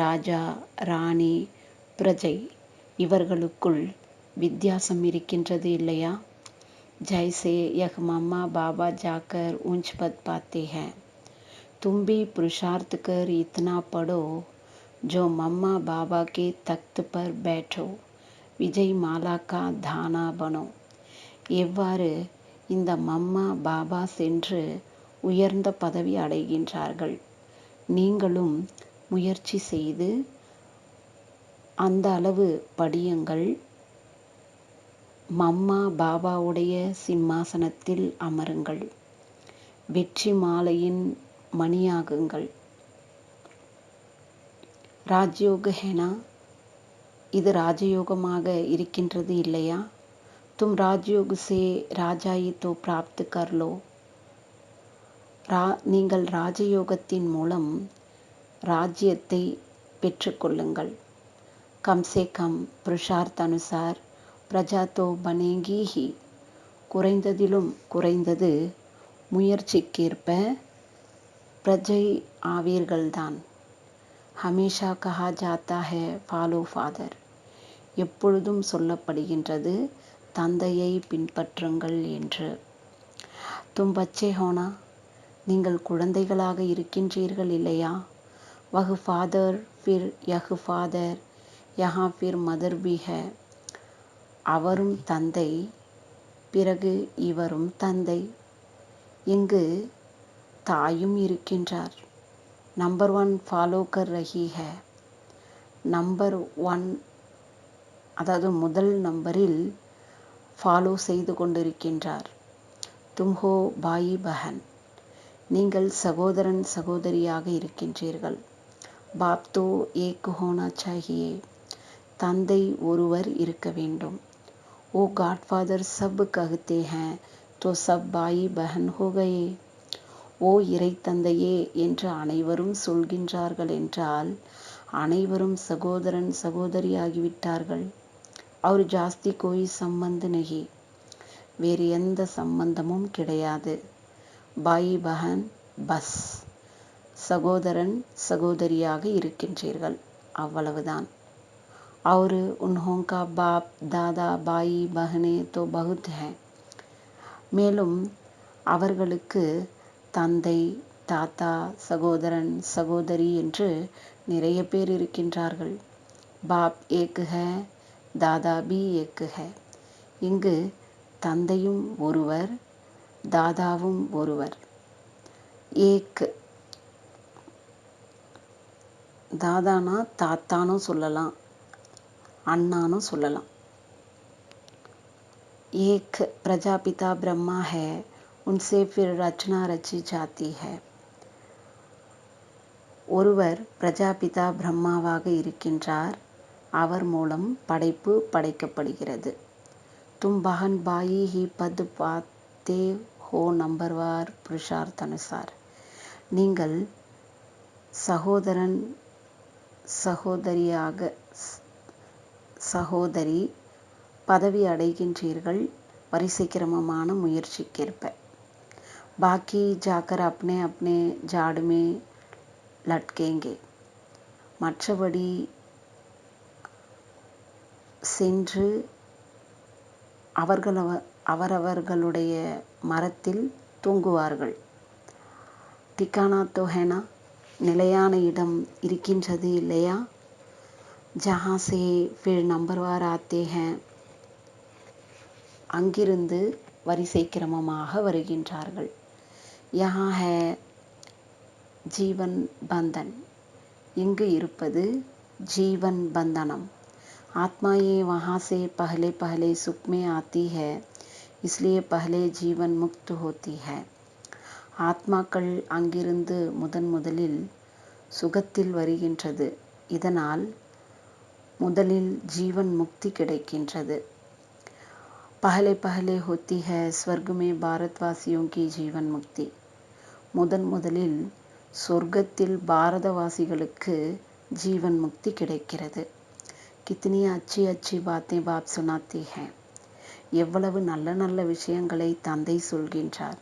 ராஜா ராணி பிரஜை இவர்களுக்குள் வித்தியாசம் இருக்கின்றது இல்லையா? जैसे यह मम्मा बाबा जाकर ऊंच पद पाते हैं, तुम भी पुरुषार्थ कर इतना पढ़ो जो मम्मा बाबा के तख्त पर बैठो, விஜய் மாலா கா தானா பனோ. எவ்வாறு இந்த மம்மா பாபா சென்று உயர்ந்த பதவி அடைகின்றார்கள், நீங்களும் முயற்சி செய்து அந்த அளவு படியுங்கள். மம்மா பாபாவுடைய சிம்மாசனத்தில் அமருங்கள், வெற்றி மாலையின் மணியாகுங்கள். ராஜயோக ஹேனா, இது ராஜயோகமாக இருக்கின்றது இல்லையா? தும் ராஜயோக சே ராஜாயி தோ பிராப்த் கர்லோ. நீங்கள் ராஜயோகத்தின் மூலம் ராஜ்யத்தை பெற்றுக்கொள்ளுங்கள். கம்சே கம் புருஷார்த் அனுசார் பிரஜா தோ பனேகி ஹி. குறைந்ததிலும் குறைந்தது முயற்சிக்கேற்ப பிரஜை ஆவீர்கள்தான். ஹமேஷா கஹா ஜாத்தா ஹே ஃபாலோ ஃபாதர். எப்பொழுதும் சொல்லப்படுகின்றது தந்தையை பின்பற்றுங்கள் என்று. தும் பச்சே ஹோனா, நீங்கள் குழந்தைகளாக இருக்கின்றீர்கள் இல்லையா? வஹ் ஃபாதர் ஃபிர் யஹ் ஃபாதர் யஹா ஃபிர் மதர் பி ஹே. அவரும் தந்தை, பிறகு இவரும் தந்தை, இங்கு தாயும் இருக்கின்றார். நம்பர் 1 ஃபாலோ கர் ரஹி ஹே. நம்பர் 1, அதாவது முதல் நம்பரில் ஃபாலோ செய்து கொண்டிருக்கின்றார். தும்ஹோ பாயி பஹன், நீங்கள் சகோதரன் சகோதரியாக இருக்கின்றீர்கள். பாப் தோ ஏக் ஹோனா சாஹியே, தந்தை ஒருவர் இருக்க வேண்டும். ஓ காட்ஃபாதர் சப் கஹ்தே ஹேன் தோ சப் பாயி பஹன் ஹோ கயே. ஓ இறை தந்தையே என்று அனைவரும் சொல்கின்றார்கள் என்றால் அனைவரும் சகோதரன் சகோதரி ஆகிவிட்டார்கள். அவர் ஜாஸ்தி கோய் சம்பந்த் நஹி, வேறு எந்த சம்பந்தமும் கிடையாது. பாயி பஹன் பஸ், சகோதரன் சகோதரியாக இருக்கின்றீர்கள், அவ்வளவுதான். और उन्हों का बाप दादा பாயி பஹனே தோ பகுத் ஹே. மேலும் அவர்களுக்கு தந்தை தாத்தா சகோதரன் சகோதரி என்று நிறைய பேர் இருக்கின்றார்கள். பாப் ஏக் ஹே, தாதா பி ஏக் ஹே. இங்கு தந்தையும் ஒருவர், தாதாவும் ஒருவர். ஏக், தாதானா தாத்தானும் சொல்லலாம், அண்ணானும் சொல்லலாம். एक प्रजापिता ब्रह्मा है, उनसे फिर रचना रची जाती है. ஒருவர் பிரஜாபிதா பிரம்மாவாக இருக்கின்றார், அவர் மூலம் படைப்பு படைக்கப்படுகிறது. தும் பஹன் பாயி ஹி பத் பாத்தே ஹோ நம்பர்வார் புருஷார்த் அனுசார். நீங்கள் சகோதரன் சகோதரி பதவி அடைகின்றீர்கள் வரிசை கிரமமான முயற்சிக்கேற்ப. பாக்கி ஜாக்கர் அப்னே அப்னே ஜாடுமே லட்கேங்கே. மற்றபடி சென்று அவரவர்களுடைய மரத்தில் தூங்குவார்கள். டிகானா தோ ஹேனா, நிலையான இடம் இருக்கின்றது இல்லையா? ஜஹா சே ஃபிர் நம்பர்வார் ஆத்தே ஹேன், அங்கிருந்து வரிசை கிரமமாக வருகின்றார்கள். யஹா ஹே ஜீவன் பந்தன், இங்கு இருப்பது ஜீவன் பந்தனம். ஆத்மா ये वहाँ से पहले पहले सुख में आती है, इसलिए पहले जीवन मुक्त होती है. ஆத்மாக்கள் அங்கிருந்து முதலில் சுகத்தில் வருகின்றது, இதனால் முதலில் ஜீவன் முக்தி கிடைக்கின்றது. पहले पहले होती है स्वर्ग में भारतवासियों की जीवन मुक्ति. முதலில் சொர்க்கத்தில் பாரதவாசிகளுக்கு ஜீவன் முக்தி கிடைக்கிறது. கித்னி அச்சி அச்சி பாத்தே பாப் சுனாத்தி ஹே. எவ்வளவு நல்ல நல்ல விஷயங்களை தந்தை சொல்கின்றார்.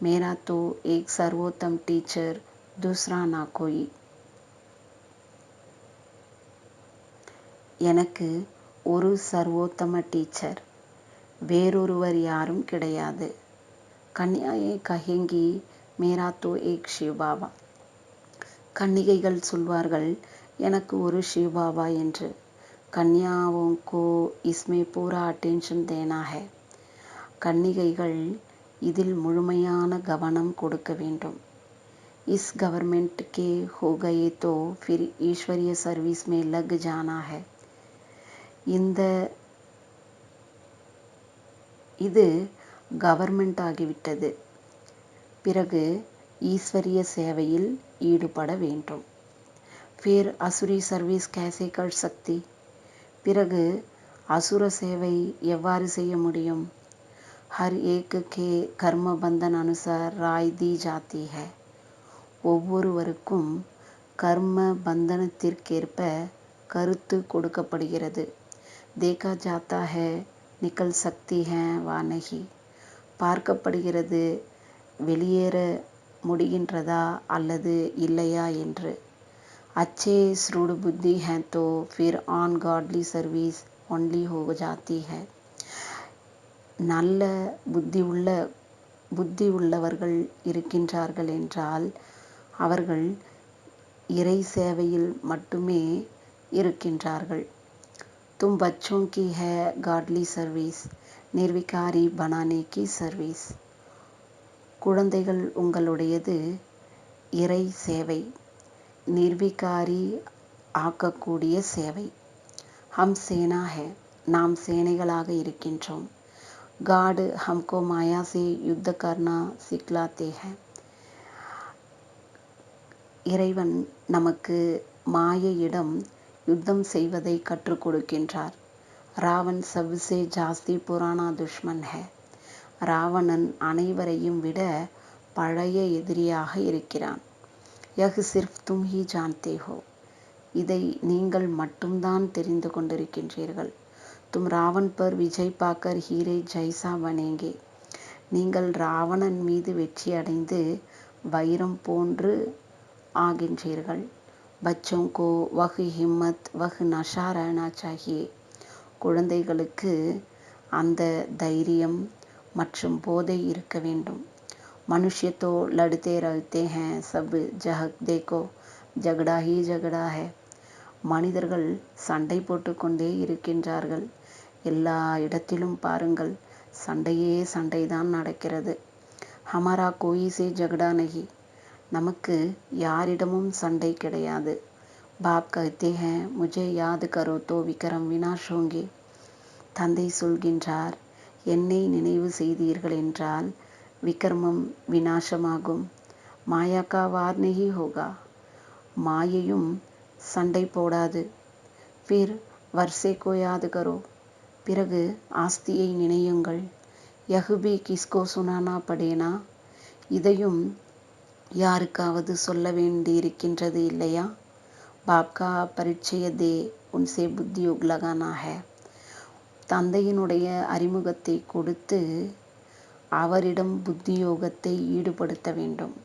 மேரா தோ ஏக் சர்வோத்தம் டீச்சர் தூஸ்ரா நா கோயி. எனக்கு ஒரு சர்வோத்தம டீச்சர், வேறொருவர் யாரும் கிடையாது. கன்யாயே கஹேங்கி மேரா தோ ஏக் சிவ் பாபா. கன்னிகைகள் சொல்வார்கள், எனக்கு ஒரு சிவ் பாபா என்று. கன்யாவோங்கோ இஸ்மே பூரா அட்டென்ஷன் தேனா ஹை. கன்னிகைகள் இதில் முழுமையான கவனம் கொடுக்க வேண்டும். इस गवर्नमेंट के हो गए तो फिर ईश्वरीय सर्विस में लग जाना है. இது கவர்மெண்ட் ஆகிவிட்டது, பிறகு ஈஸ்வரிய சேவையில் ஈடுபட வேண்டும். फिर असुरी सर्विस कैसे कर सकती. பிறகு அசுர சேவை எவ்வாறு செய்ய முடியும். हर एक के कर्म बंधन अनुसार राय दी जाती है. ஒவ்வொருவருக்கும் கர்ம பந்தனத்திற்கேற்ப கருத்து கொடுக்கப்படுகிறது. தேகா ஜாத்தா ஹை நிக்கல் சக்தி ஹை வா நஹி. பார்க்கப்படுகிறது வெளியேற முடிகின்றதா அல்லது இல்லையா என்று. அச்சே ஸ்ரூடு புத்தி ஹை தோ ஃபிர் ஆன் காட்லி சர்வீஸ் ஒன்லி ஹோ ஜாத்தி ஹை. நல்ல புத்தி உள்ளவர்கள் இருக்கின்றார்கள் என்றால் அவர்கள் இறை சேவையில் மட்டுமே இருக்கின்றார்கள். தும் பச்சோं की है गाडली सर्विस, निर्विकारी बनाने की सर्विस. குழந்தைகள் உங்களுடையது இறை சேவை, நிர்விகாரி ஆக்கக்கூடிய சேவை. ஹம் சேனா ஹை, நாம் சேனைகளாக இருக்கின்றோம். गाड हमको माया से युद्ध करना सिखलाते हैं. இறைவன் நமக்கு மாயையிடம் யுத்தம் செய்வதை கற்றுக் கொடுக்கின்றார். ராவன் சப்சே ஜாஸ்தி புராணா துஷ்மன் ஹை. ராவணன் அனைவரையும் விட பழைய எதிரியாக இருக்கிறான். யஹ் சிர்ஃப் தும் ஹி ஜான்தே ஹோ. இதை நீங்கள் மட்டும்தான் தெரிந்து கொண்டிருக்கின்றீர்கள். தும் ராவன் பர் விஜய் பாக்கர் ஹீரே ஜைசா பனேங்கே. நீங்கள் ராவணன் மீது வெற்றி அடைந்து வைரம் போன்று ஆகின்றீர்கள். பச்சோं को वह हिम्मत वह नशा रहना चाहिए. குழந்தைகளுக்கு அந்த தைரியம் மற்றும் போதை இருக்க வேண்டும். मनुष्य तो लड़ते रहते हैं सब जगह देखो झगड़ा ही झगड़ा है. மனிதர்கள் சண்டை போட்டுக்கொண்டே இருக்கின்றார்கள். எல்லா இடத்திலும் பாருங்கள், சண்டையே சண்டைதான் நடக்கிறது. हमारा कोई से झगड़ा नहीं. நமக்கு யாரிடமும் சண்டை கிடையாது. பாப் कहते हैं मुझे याद करो तो विक्रम विनाश होंगे. தந்தை சொல்கின்றார், என்னை நினைவு செய்தீர்கள் என்றால் விக்ரமம் விநாசமாகும். மாயா கா வார் நஹி ஹோகா. மாயையும் சண்டை போடாது. फिर वर्षे को याद करो. பிறகு ஆஸ்தியை நினையுங்கள். यह भी किसको सुनाना पड़ेना. இதையும் யாருக்காவது சொல்ல வேண்டியிருக்கின்றது இல்லையா. பாப்கா பரிச்சய தே உன்சே புத்தி யுக் லகானா ஹை. தந்தையினுடைய அறிமுகத்தை கொடுத்து அவரிடம் புத்தியோகத்தை ஈடுபடுத்த வேண்டும்.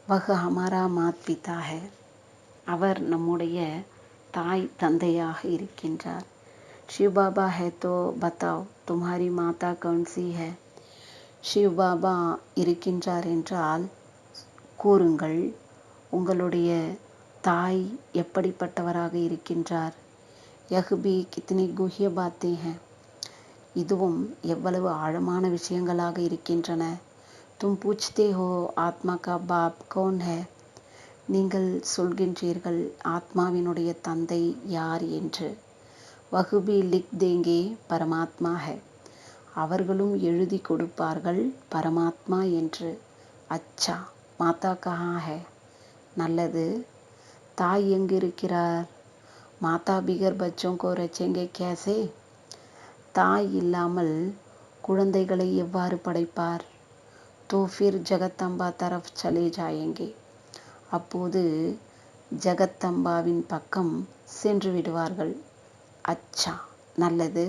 வஹ் ஹமாரா மாத் பிதா ஹை. அவர் நம்முடைய தாய் தந்தையாக இருக்கின்றார். शिव बाबा है तो बताओ तुम्हारी माता कौन सी है. शिव बाबா இருக்கின்றார் என்றால் கூறுங்கள், உங்களுடைய தாய் எப்படிப்பட்டவராக இருக்கின்றார். यह भी कितनी गुह्य बातें हैं. இதுவும் எவ்வளவு ஆழமான விஷயங்களாக இருக்கின்றன. तुम पूछते हो आत्मा का बाप कौन है. நீங்கள் சொல்கின்றீர்கள் ஆத்மாவினுடைய தந்தை யார் என்று. वह भी लिख देंगे परमात्मा है. அவர்களும் எழுதி கொடுப்பார்கள் பரமாத்மா என்று. அச்சா மாதா கஹா ஹை. நல்லது, தாய் எங்கிருக்கிறார். மாதா பிகர் பச்சோं को रचेंगे कैसे. தாய் இல்லாமல் குழந்தைகளை எவ்வாறு படைப்பார். तो फिर ஜகத்தம்பா तरफ चले जाएंगे. அப்போது ஜகத்தம்பாவின் பக்கம் சென்று விடுவார்கள். அச்சா நல்லது,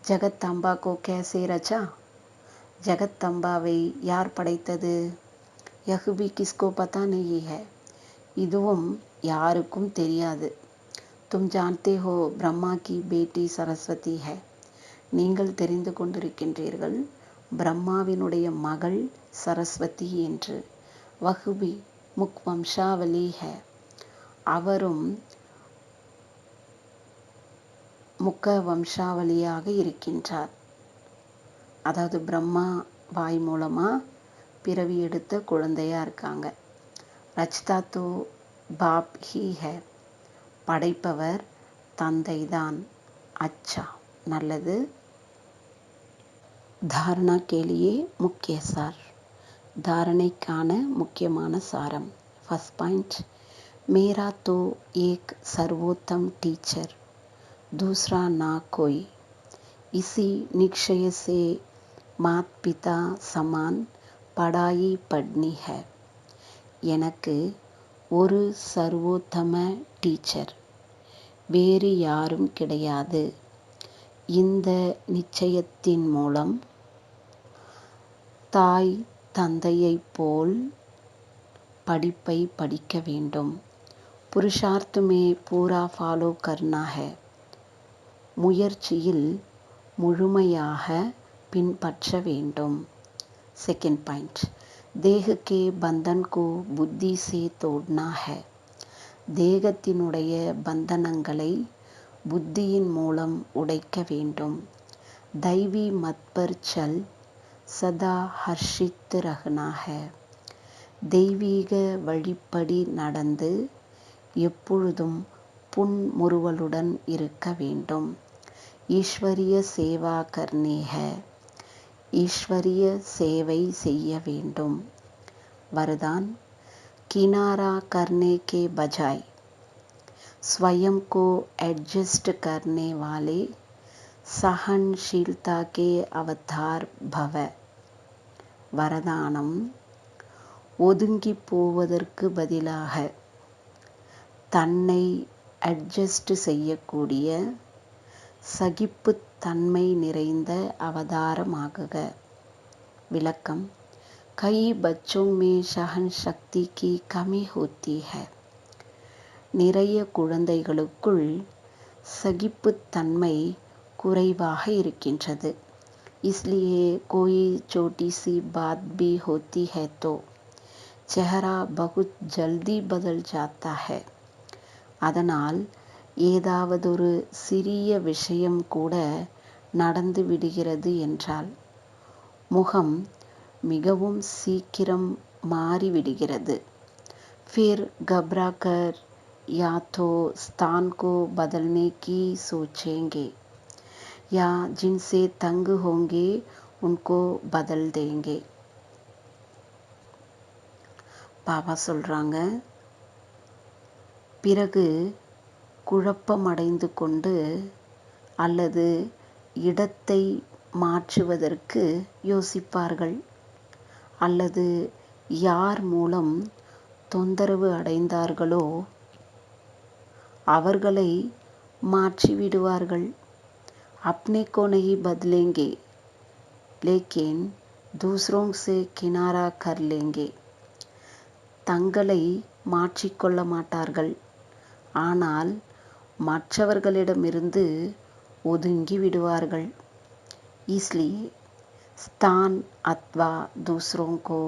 ஜகத்தம்பா கோ கேசே ரச்சா. ஜகத்தம்பாவை யார் படைத்தது. யஹ் பி கிஸ்கோ பதா நஹி ஹை. இதுவும் யாருக்கும் தெரியாது. तुम जानते हो ब्रह्मा की बेटी सरस्वती है. நீங்கள் தெரிந்து கொண்டிருக்கின்றீர்கள் பிரம்மாவினுடைய மகள் சரஸ்வதி என்று. வஹ்பி முக் வம்சாவலி है. அவரும் முக்க வம்சாவளியாக இருக்கின்றார். அதாவது பிரம்மா வாய் மூலமா பிறவி எடுத்த குழந்தையா இருக்காங்க. ரச்தா தோ பாப் ஹி है. படைப்பவர் தந்தைதான். அச்சா, நல்லது. தாரணா கேலியே முக்கிய சார். தாரணைக்கான முக்கியமான சாரம். ஃபர்ஸ்ட் பாயிண்ட், மேரா தோ ஏக் சர்வோத்தம் டீச்சர் दूसरा ना कोई. इसी निश्चय से मात पिता समान पढ़ाई पढ़नी है. எனக்கு ஒரு சர்வோத்தம டீச்சர், வேறு யாரும் கிடையாது. இந்த நிச்சயத்தின் மூலம் தாய் தந்தையைப் போல் படிப்பை படிக்க வேண்டும். புருஷார்த் மே பூரா ஃபாலோ கர்னா है. முயற்சியில் முழுமையாக பின்பற்ற வேண்டும். செகண்ட் பாயிண்ட், தேக கே பந்தன் கோ புத்தி சே தோட்னா है. தேகத்தினுடைய பந்தனங்களை புத்தியின் மூலம் உடைக்க வேண்டும். தைவி மத் பர் சல் சதா ஹர்ஷித் ரஹ்னா है. தெய்வீக வழிப்படி நடந்து எப்பொழுதும் புன்முறுவலுடன் இருக்க வேண்டும். ஈஸ்வரிய சேவா கர்னி है. ஈஸ்வரிய சேவை செய்ய வேண்டும். வரதான், किनारा करने के बजाय स्वयं को एडजस्ट करने वाले सहनशीलता के अवतार भव. வரதானம், ஒதுங்கி போவதற்கு பதிலாக தன்னை அட்ஜஸ்ட் செய்யக்கூடிய சகிப்புத்தன்மை நிறைந்த அவதாரமாகுக. விளக்கம், கை பச்சோं में सहन शक्ति की कमी होती है. நிறைய குழந்தைகளுக்குள் சகிப்புத்தன்மை குறைவாக இருக்கின்றது. इसलिए कोई छोटी सी बात भी होती है तो चेहरा बहुत जल्दी बदल जाता है. அதனால் ஏதாவதொரு சிறிய விஷயம் கூட நடந்து விடுகிறது என்றால் முகம் மிகவும் சீக்கிரம் மாறிவிடுகிறது. फिर घबराकर या तो स्थान को बदलने की सोचेंगे या जिनसे तंग होंगे उनको बदल देंगे. பாபா சொல்றாங்க, பிறகு குழப்பமடைந்து கொண்டு அல்லது இடத்தை மாற்றுவதற்கு யோசிப்பார்கள். அல்லது யார் மூலம் தொந்தரவு அடைந்தார்களோ அவர்களை மாற்றிவிடுவார்கள். अपने को नहीं बदलेंगे लेकिन दूसरों से किनारा कर लेंगे. தங்களை மாற்றிக்கொள்ள மாட்டார்கள், ஆனால் மற்றவர்களிடமிருந்து ஒதுங்கி விடுவார்கள். इसलिए स्थान अथवा दूसरों को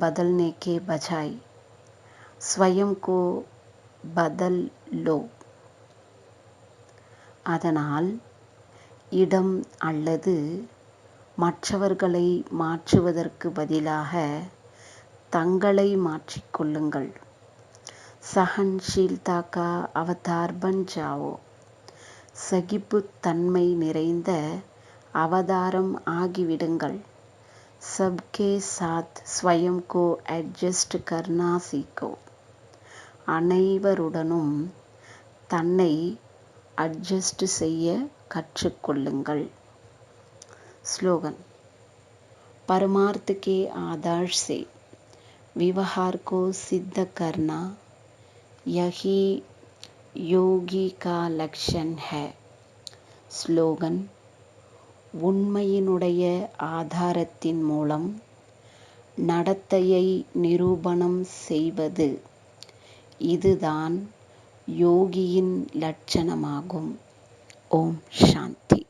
बदलने के बजाय स्वयं को बदल लो. அதனால் இடம் அல்லது மற்றவர்களை மாற்றுவதற்கு பதிலாக தங்களை மாற்றிக்கொள்ளுங்கள். सहनशीलता का अवतार बन जाओ. சகிப்புத்தன்மை நிறைந்த அவதாரம் ஆகிவிடுங்கள். सबके साथ स्वयं को एडजस्ट करना सीखो. அனைவருடனும் தன்னை அட்ஜஸ்ட் செய்ய கற்றுக்கொள்ளுங்கள். ஸ்லோகன், परमार्थ के आधार से व्यवहार को सिद्ध करना यही योगी का लक्षण है. ஸ்லோகன், உண்மையினுடைய ஆதாரத்தின் மூலம் நடத்தையை நிரூபணம் செய்வது இதுதான் யோகியின் லட்சணமாகும். ஓம் சாந்தி.